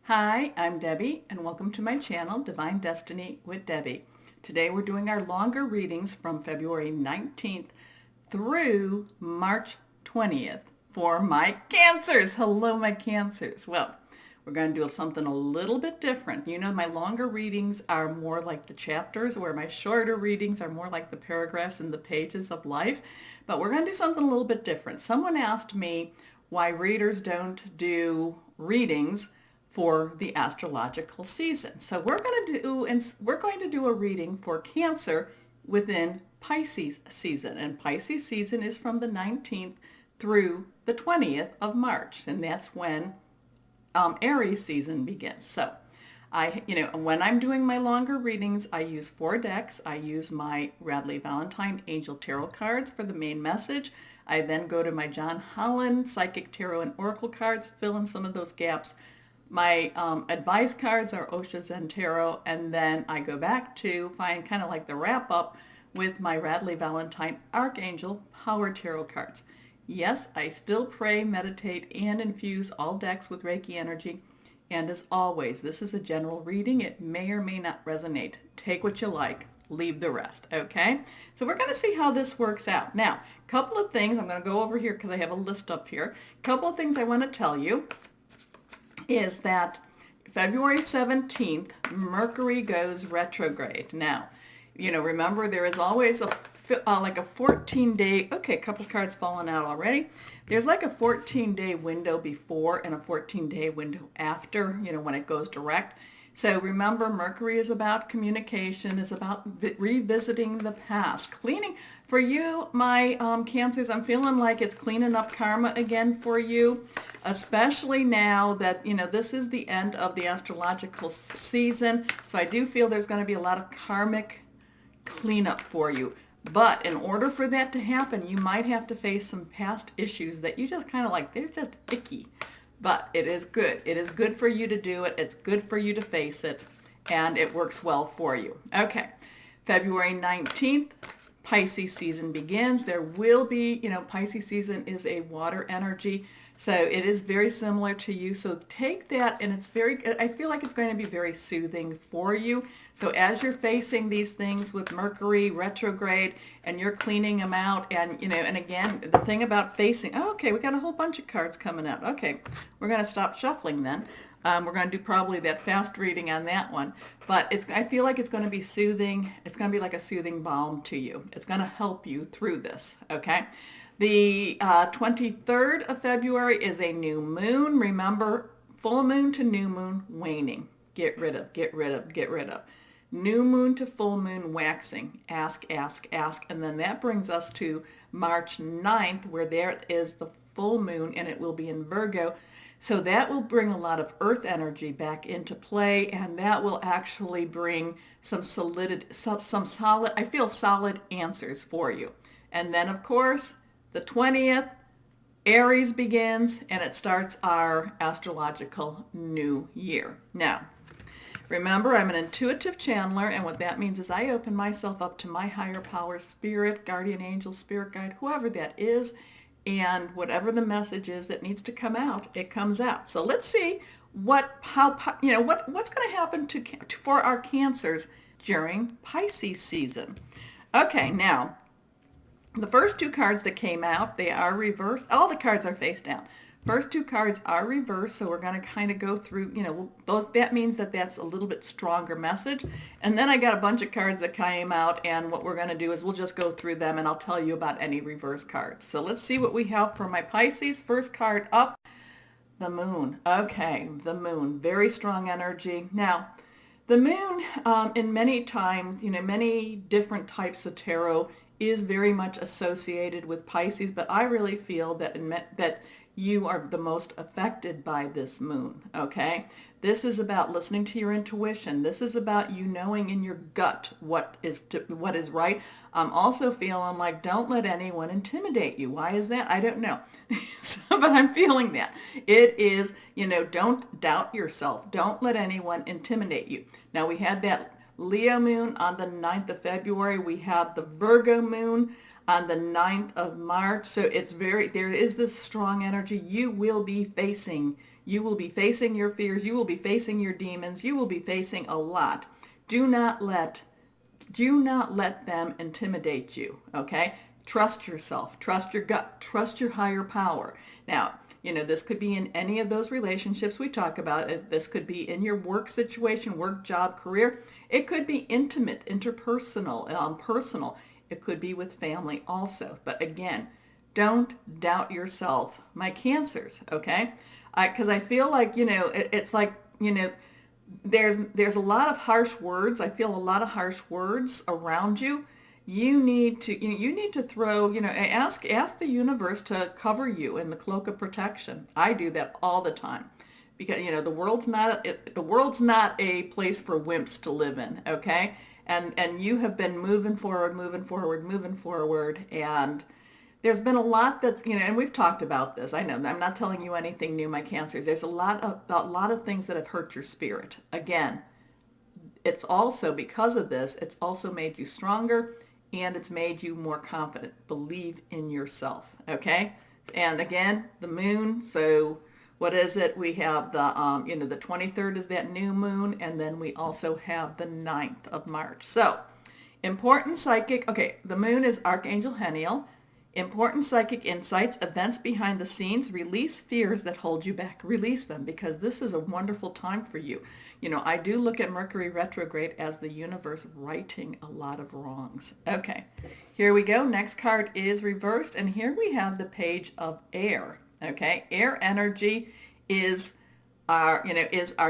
Hi, I'm Debbie, and welcome to my channel, Divine Destiny with Debbie. Today we're doing our longer readings from February 19th through March 20th for my Cancers. Hello, my Cancers. Well, we're going to do something a little bit different. You know, my longer readings are more like the chapters, where my shorter readings are more like the paragraphs and the pages of life. But we're going to do something a little bit different. Someone asked me why readers don't do readings for the astrological season. So we're going to do a reading for Cancer within Pisces season, and Pisces season is from the 19th through the 20th of March, and that's when Aries season begins. So when I'm doing my longer readings, I use 4 decks. I use my Radley Valentine Angel Tarot cards for the main message. I then go to my John Holland Psychic Tarot and Oracle cards, fill in some of those gaps. My advice cards are Osho Zen Tarot, and then I go back to find kind of like the wrap up with my Radley Valentine Archangel Power Tarot cards. Yes, I still pray, meditate, and infuse all decks with Reiki energy. And as always, this is a general reading. It may or may not resonate. Take what you like, leave the rest, okay? So we're going to see how this works out. Now, a couple of things. I'm going to go over here because I have a list up here. A couple of things I want to tell you is that February 17th, Mercury goes retrograde. Now, remember there is always like a 14-day, okay, a couple cards falling out already. There's like a 14-day window before and a 14-day window after, when it goes direct. So remember, Mercury is about communication, is about revisiting the past, cleaning. For you, my Cancers, I'm feeling like it's cleaning up karma again for you, especially now that, this is the end of the astrological season. So I do feel there's going to be a lot of karmic cleanup for you. But in order for that to happen, you might have to face some past issues that you just kind of like, they're just icky. But it is good. It is good for you to do it. It's good for you to face it. And it works well for you. Okay. February 19th, Pisces season begins. There will be, Pisces season is a water energy. So it is very similar to you. So take that, and I feel like it's going to be very soothing for you. So as you're facing these things with Mercury retrograde and you're cleaning them out, and, and again, the thing about facing, okay, we got a whole bunch of cards coming out. Okay, we're going to stop shuffling then. We're going to do probably that fast reading on that one. But I feel like it's going to be soothing. It's going to be like a soothing balm to you. It's going to help you through this, okay? The 23rd of February is a new moon. Remember, full moon to new moon, waning. Get rid of, get rid of, get rid of. New moon to full moon, waxing. Ask, ask, ask. And then that brings us to March 9th, where there is the full moon, and it will be in Virgo. So that will bring a lot of earth energy back into play, and that will actually bring some solid answers for you. And then, of course, the 20th, Aries begins, and it starts our astrological new year. Now, remember, I'm an intuitive channeler, and what that means is I open myself up to my higher power, spirit, guardian angel, spirit guide, whoever that is, and whatever the message is that needs to come out, it comes out. So let's see what's going to happen for our Cancers during Pisces season. Okay, now, the first 2 cards that came out, they are reversed. All the cards are face down. First 2 cards are reversed, so we're going to kind of go through, that means that that's a little bit stronger message. And then I got a bunch of cards that came out, and what we're going to do is we'll just go through them, and I'll tell you about any reverse cards. So let's see what we have for my Pisces. First card up, the moon. Okay, the moon, very strong energy. Now, the moon, in many times, many different types of tarot is very much associated with Pisces, but I really feel that that you are the most affected by this moon, okay? This is about listening to your intuition. This is about you knowing in your gut what is right. I'm also feeling like don't let anyone intimidate you. Why is that? I don't know. But I'm feeling that. It is, don't doubt yourself. Don't let anyone intimidate you. Now, we had that Leo moon on the 9th of February. We have the Virgo moon on the 9th of March. So there is this strong energy. You will be facing You will be facing your fears. You will be facing your demons. You will be facing a lot. Do not let them intimidate you, okay? Trust yourself. Trust your gut. Trust your higher power. Now, this could be in any of those relationships we talk about. This could be in your work situation, work, job, career. It could be intimate, interpersonal, personal. It could be with family also. But again, don't doubt yourself. My Cancers, okay? Because I feel like, it's like, there's a lot of harsh words. I feel a lot of harsh words around you. You need to throw, ask the universe to cover you in the cloak of protection. I do that all the time because, the world's not a place for wimps to live in, okay? And you have been moving forward, and there's been a lot that, and we've talked about this. I know I'm not telling you anything new, my Cancers. There's a lot of things that have hurt your spirit. Again, it's also because of this, it's also made you stronger and it's made you more confident. Believe in yourself, okay? And again, the moon, so what is it? We have the, the 23rd is that new moon, and then we also have the 9th of March. So, important psychic, okay, the moon is Archangel Heniel. Important psychic insights, events behind the scenes, release fears that hold you back. Release them, because this is a wonderful time for you. I do look at Mercury retrograde as the universe righting a lot of wrongs. Okay, here we go. Next card is reversed, and here we have the Page of Air. Okay, air energy is our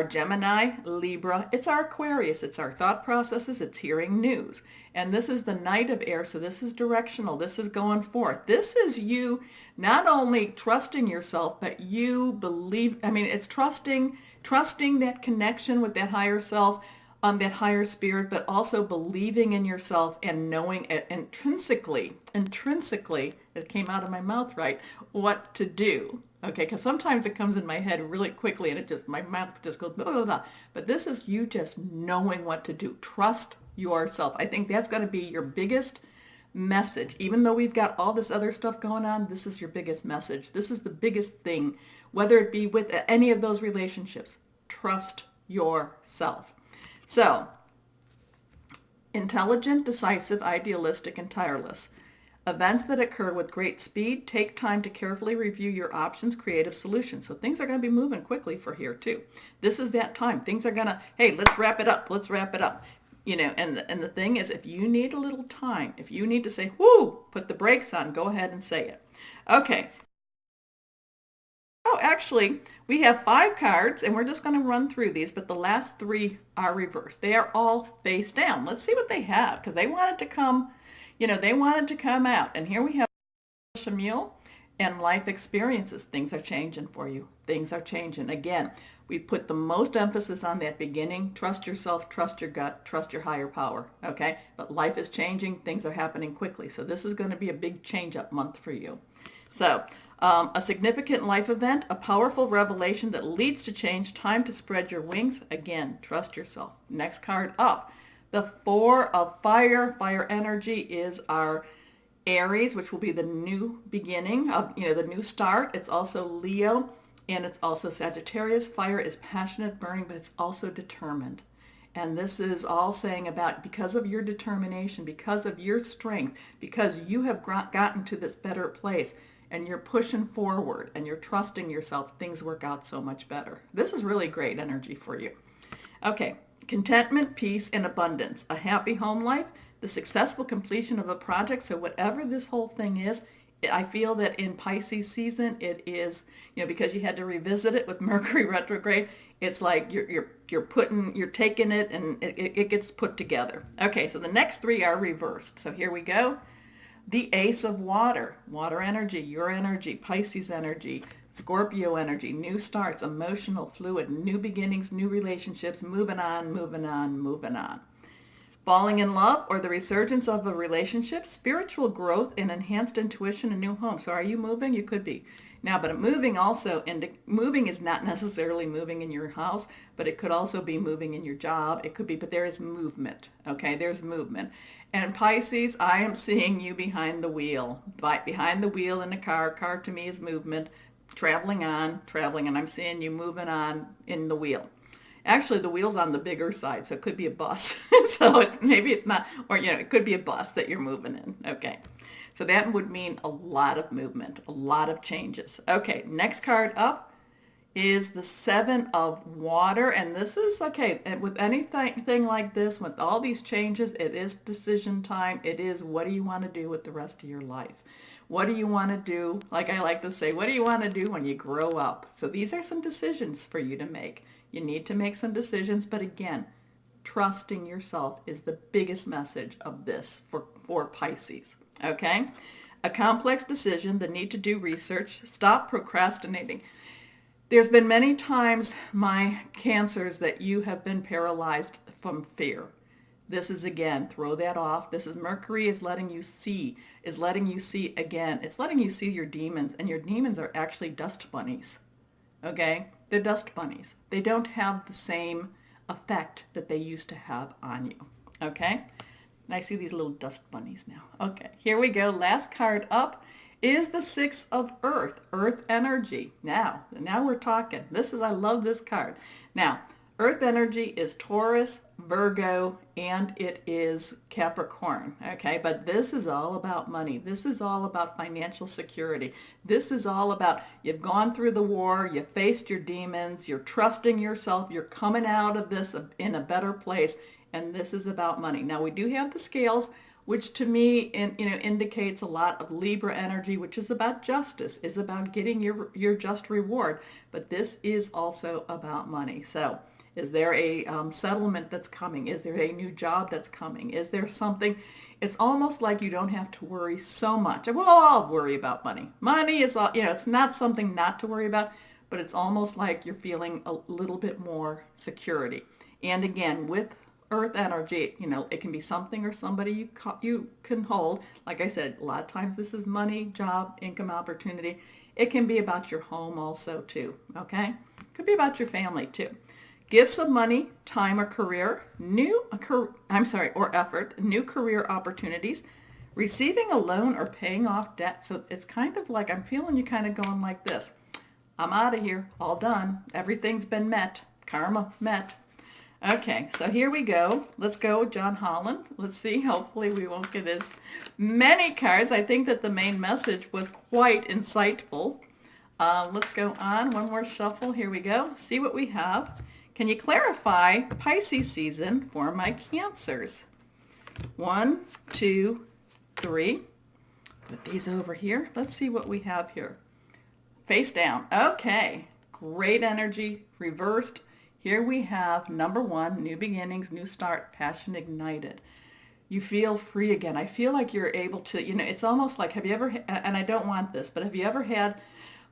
Gemini, Libra. It's our Aquarius. It's our thought processes. It's hearing news. And this is the Knight of Air, so this is directional. This is going forth. This is you not only trusting yourself, but you believe, it's trusting that connection with that higher self, that higher spirit, but also believing in yourself and knowing it intrinsically, it came out of my mouth right, what to do. Okay, because sometimes it comes in my head really quickly and my mouth just goes blah, blah, blah. But this is you just knowing what to do. Trust yourself. I think that's going to be your biggest message. Even though we've got all this other stuff going on, this is your biggest message. This is the biggest thing, whether it be with any of those relationships. Trust yourself. So, intelligent, decisive, idealistic, and tireless. Events that occur with great speed. Take time to carefully review your options, creative solutions. So things are going to be moving quickly for here too. This is that time. Things are going to, hey, let's wrap it up. And the thing is, if you need a little time, if you need to say, whoo, put the brakes on, go ahead and say it. Okay. Oh, actually, we have 5 cards, and we're just going to run through these, but the last 3 are reversed. They are all face down. Let's see what they have, because they wanted to come, out. And here we have Shamil and life experiences. Things are changing for you. Things are changing. Again, we put the most emphasis on that beginning. Trust yourself, trust your gut, trust your higher power, okay? But life is changing. Things are happening quickly. So this is going to be a big change-up month for you. So, a significant life event, a powerful revelation that leads to change, time to spread your wings. Again, trust yourself. Next card up. The 4 of fire. Fire energy is our Aries, which will be the new beginning of, the new start. It's also Leo, and it's also Sagittarius. Fire is passionate, burning, but it's also determined. And this is all saying about because of your determination, because of your strength, because you have gotten to this better place, and you're pushing forward and you're trusting yourself, things work out so much better. This is really great energy for you. Okay, contentment, peace, and abundance. A happy home life, the successful completion of a project. So whatever this whole thing is, I feel that in Pisces season, it is, because you had to revisit it with Mercury retrograde, it's like you're taking it and it gets put together. Okay, so the next 3 are reversed. So here we go. The Ace of Water, water energy, your energy, Pisces energy, Scorpio energy, new starts, emotional, fluid, new beginnings, new relationships, moving on. Falling in love or the resurgence of a relationship, spiritual growth and enhanced intuition, a new home. So are you moving? You could be. Now, but moving is not necessarily moving in your house, but it could also be moving in your job. It could be, but there is movement. Okay, there's movement. And Pisces, I am seeing you behind the wheel. Behind the wheel in a car. Car to me is movement. traveling on, traveling, and I'm seeing you moving on in the wheel. Actually, the wheel's on the bigger side, so it could be a bus. So maybe it's not, or it could be a bus that you're moving in. Okay. So that would mean a lot of movement, a lot of changes. Okay, next card up is the Seven of Water, and this is, okay, and with anything like this, with all these changes, it is decision time. It is, what do you want to do with the rest of your life? What do you want to do? Like I like to say, what do you want to do when you grow up? So these are some decisions for you to make. You need to make some decisions, but again, trusting yourself is the biggest message of this for Pisces, okay? A complex decision, the need to do research, stop procrastinating. There's been many times, my Cancers, that you have been paralyzed from fear. This is, again, throw that off. This is Mercury is letting you see again. It's letting you see your demons, and your demons are actually dust bunnies, okay? They're dust bunnies. They don't have the same effect that they used to have on you, okay? And I see these little dust bunnies now. Okay, here we go. Last card up is the Six of Earth, Earth energy. Now we're talking. I love this card. Now, Earth energy is Taurus, Virgo, and it is Capricorn, okay? But this is all about money. This is all about financial security. This is all about, you've gone through the war, you faced your demons, you're trusting yourself, you're coming out of this in a better place, and this is about money. Now, we do have the scales, which to me indicates a lot of Libra energy, which is about justice, is about getting your just reward. But this is also about money. So is there a settlement that's coming? Is there a new job that's coming? Is there something? It's almost like you don't have to worry so much. Well, I'll worry about money. Money is, it's not something not to worry about, but it's almost like you're feeling a little bit more security. And again, with Earth energy, it can be something or somebody you can hold. Like I said, a lot of times this is money, job, income opportunity. It can be about your home also too, okay? It could be about your family too. Gifts of money, time or career, or effort, new career opportunities, receiving a loan or paying off debt. So it's kind of like, I'm feeling you kind of going like this. I'm out of here, all done. Everything's been met, karma met. Okay, so here we go. Let's go, John Holland. Let's see. Hopefully we won't get as many cards. I think that the main message was quite insightful. Let's go on. One more shuffle. Here we go. See what we have. Can you clarify Pisces season for my Cancers? 1, 2, 3. Put these over here. Let's see what we have here. Face down. Okay. Great energy. Reversed. Here we have number 1, new beginnings, new start, passion ignited. You feel free again. I feel like you're able to, it's almost like, have you ever, and I don't want this, but have you ever had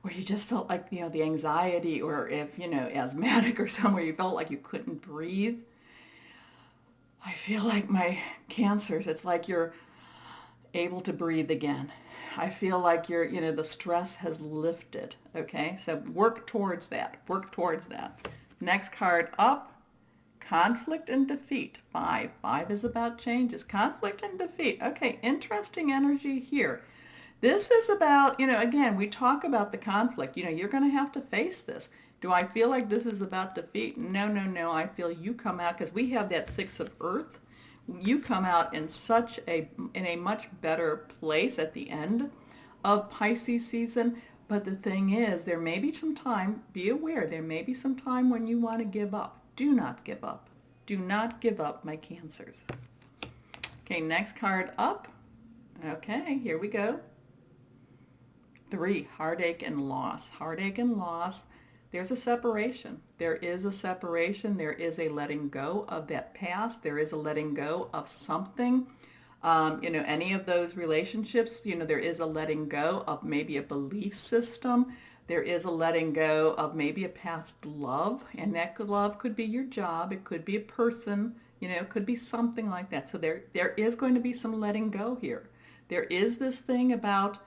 where you just felt like, the anxiety, or if, asthmatic or somewhere, you felt like you couldn't breathe? I feel like my Cancers, it's like you're able to breathe again. I feel like you're, the stress has lifted, okay? So work towards that. Work towards that. Next card up, conflict and defeat. 5. 5 is about changes. Conflict and defeat. Okay, interesting energy here. This is about, again, we talk about the conflict. You're going to have to face this. Do I feel like this is about defeat? No, no, no. I feel you come out, because we have that Six of Earth. You come out in a much better place at the end of Pisces season. But the thing is, there may be some time, be aware, there may be some time when you want to give up. Do not give up. Do not give up, my Cancers. Okay, next card up. Okay, here we go. 3, heartache and loss. Heartache and loss. There's a separation. There is a separation. There is a letting go of that past. There is a letting go of something. Any of those relationships, there is a letting go of maybe a belief system. There is a letting go of maybe a past love, and that love could be your job. It could be a person, it could be something like that. So there is going to be some letting go here. There is this thing about,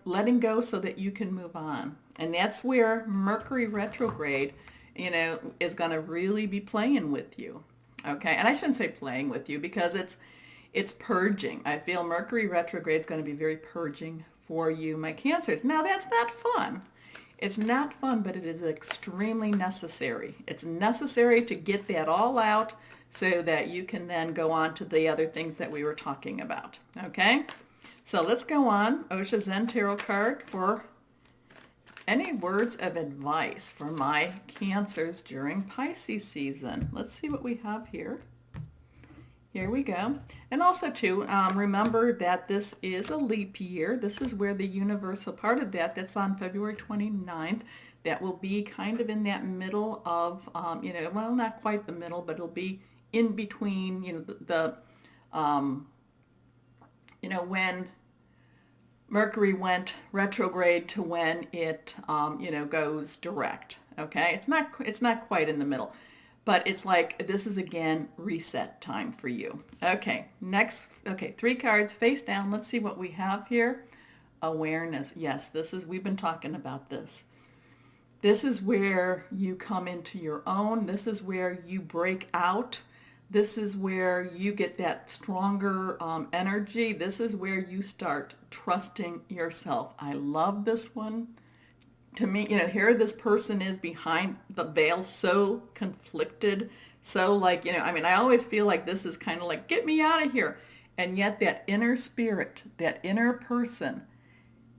letting go so that you can move on. And that's where Mercury retrograde, is going to really be playing with you. Okay, and I shouldn't say playing with you, because it's purging. I feel Mercury retrograde is going to be very purging for you, my Cancers. Now, that's not fun. It's not fun, but it is extremely necessary. It's necessary to get that all out so that you can then go on to the other things that we were talking about. Okay? So let's go on. Osha Zen Tarot card for any words of advice for my Cancers during Pisces season. Let's see what we have here. Here we go. And also too, remember that this is a leap year. This is where the universal part of that's on February 29th. That will be kind of in that middle of, well, not quite the middle, but it'll be in between, when Mercury went retrograde to when it, goes direct. Okay, it's not quite in the middle, but it's like this is again reset time for you. Okay, next. Okay, 3 cards face down. Let's see what we have here. Awareness. Yes, we've been talking about this. This is where you come into your own. This is where you break out. This is where you get that stronger energy. This is where you start trusting yourself. I love this one. To me, here this person is behind the veil, so conflicted, so like, I always feel like this is kind of like, get me out of here. And yet that inner spirit, that inner person,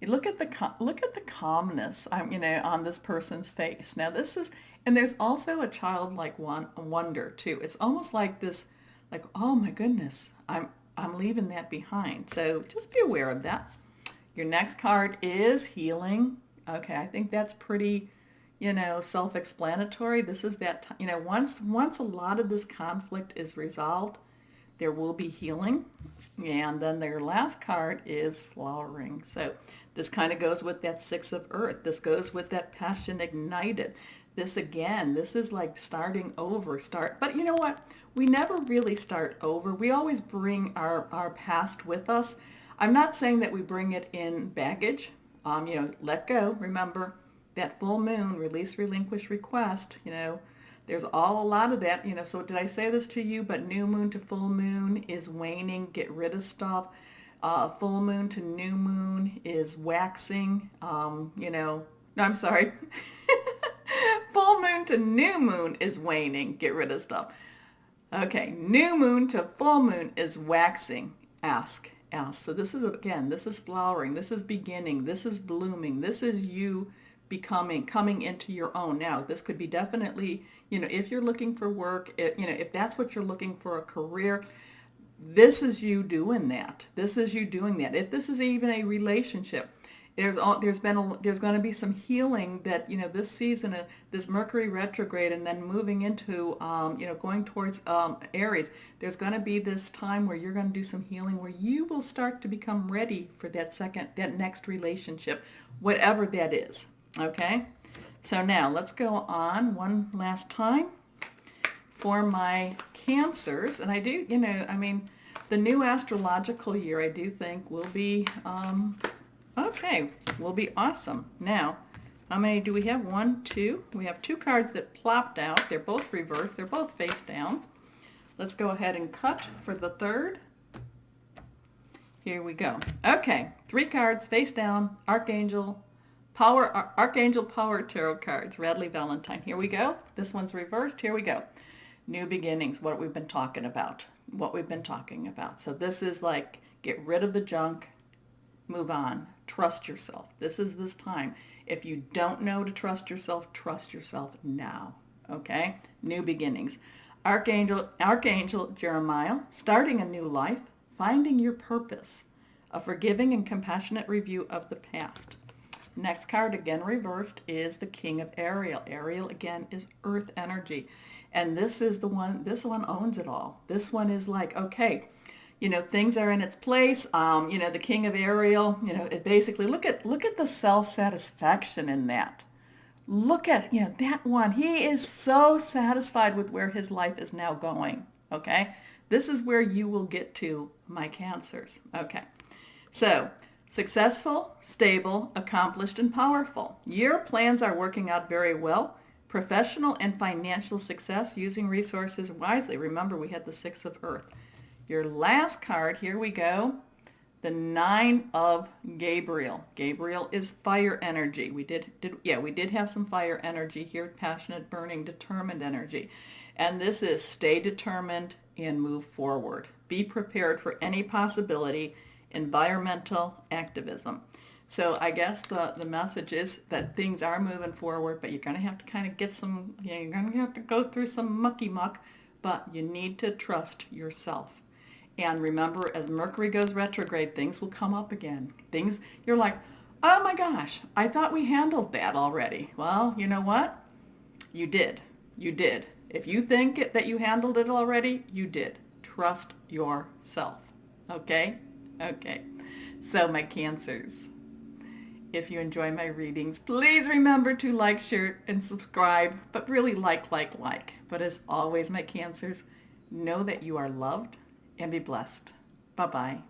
look at the calmness, on this person's face. Now this is, and there's also a childlike wonder too. It's almost like this, like, oh my goodness, I'm leaving that behind. So just be aware of that. Your next card is healing. Okay, I think that's pretty, self-explanatory. This is that, once a lot of this conflict is resolved, there will be healing. And then their last card is flowering. So this kind of goes with that 6 of Earth. This goes with that passion ignited. This is like starting over. But you know what? We never really start over. We always bring our past with us. I'm not saying that we bring it in baggage. Let go. Remember that full moon, release, relinquish, request, there's a lot of that, so did I say this to you? But new moon to full moon is waning, get rid of stuff. Full moon to new moon is waxing, no, I'm sorry. Full moon to new moon is waning, get rid of stuff. Okay, new moon to full moon is waxing, ask. So this is flowering, this is beginning, this is blooming, this is you coming into your own. Now, this could be definitely, if you're looking for work, if that's what you're looking for, a career, this is you doing that. This is you doing that. If this is even a relationship, there's going to be some healing that, this season, this Mercury retrograde and then moving into, going towards Aries, there's going to be this time where you're going to do some healing where you will start to become ready for that next relationship, whatever that is. Okay? So now let's go on one last time for my Cancers. And I do, the new astrological year, I do think will be, will be awesome. Now, how many do we have? 1, 2. We have 2 cards that plopped out. They're both reversed. They're both face down. Let's go ahead and cut for the third. Here we go. Okay, 3 cards face down. Archangel Power Tarot cards. Radley Valentine. Here we go. This one's reversed. Here we go. New beginnings. What we've been talking about. So this is like, get rid of the junk. Move on. Trust yourself. This is this time. If you don't know to trust yourself now. Okay? New beginnings. Archangel Jeremiah, starting a new life, finding your purpose, a forgiving and compassionate review of the past. Next card, again reversed, is the King of Ariel. Ariel, again, is earth energy. And this one owns it all. This one is like, okay, things are in its place. The King of Ariel, it basically, look at the self-satisfaction in that. Look at, that one. He is so satisfied with where his life is now going. Okay? This is where you will get to, my Cancers. Okay. So, successful, stable, accomplished, and powerful. Your plans are working out very well. Professional and financial success, using resources wisely. Remember, we had the 6 of Earth. Your last card, here we go. the 9 of Gabriel. Gabriel is fire energy. We did have some fire energy here, passionate, burning, determined energy. And this is stay determined and move forward. Be prepared for any possibility, environmental activism. So I guess the message is that things are moving forward, but you're going to have to kind of get some, you're going to have to go through some mucky muck, but you need to trust yourself. And remember, as Mercury goes retrograde, things will come up again. Things, you're like, oh my gosh, I thought we handled that already. Well, you know what? You did. You did. If you think that you handled it already, you did. Trust yourself. Okay? Okay. So my Cancers, if you enjoy my readings, please remember to like, share, and subscribe, but really like. But as always, my Cancers, know that you are loved and be blessed. Bye-bye.